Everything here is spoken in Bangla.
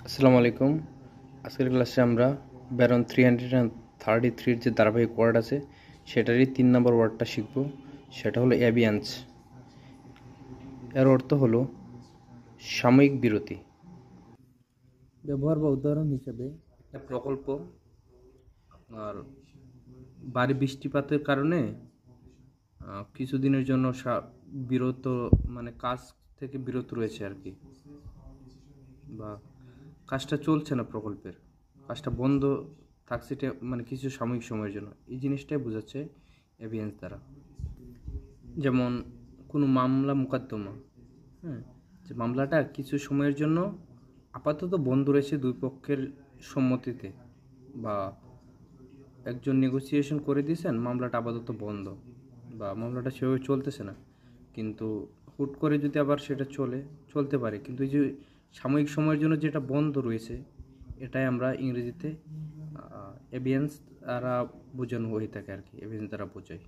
আসসালামু আলাইকুম। আজকের ক্লাসে আমরা ব্যারন 333 যে ধারাবাহিক ওয়ার্ড আছে সেটারই 3 নম্বর ওয়ার্ডটা শিখব। সেটা হলো অ্যাবিয়ান্স। এর অর্থ হলো সাময়িক বিরতি। ব্যবহার বা উদাহরণ হিসেবে একটা প্রকল্প আর ভারী বৃষ্টিপাতের কারণে কিছুদিনের জন্য বিরত কাজ থেকে বিরত রয়েছে আর কি, বা কাজটা চলছে না, প্রকল্পের কাজটা বন্ধ থাকছে, এটা কিছু সাময়িক সময়ের জন্য। এই জিনিসটাই বোঝাচ্ছে এভিয়েন্স দ্বারা। যেমন কোনো মামলা মোকদ্দমা, যে মামলাটা কিছু সময়ের জন্য আপাতত বন্ধ রয়েছে দুই পক্ষের সম্মতিতে, বা একজন নেগোসিয়েশন করে দিয়েছেন, মামলাটা আপাতত বন্ধ বা মামলাটা সেভাবে চলতেছে না, কিন্তু হুট করে যদি আবার সেটা চলতে পারে, কিন্তু এই যে সাময়িক সময়ের জন্য যেটা বন্ধ রয়েছে, এটাই আমরা ইংরেজিতে এভিয়েন্স দ্বারা বোঝানো হয়ে থাকে আর কি, এভিয়েন্স দ্বারা বোঝাই।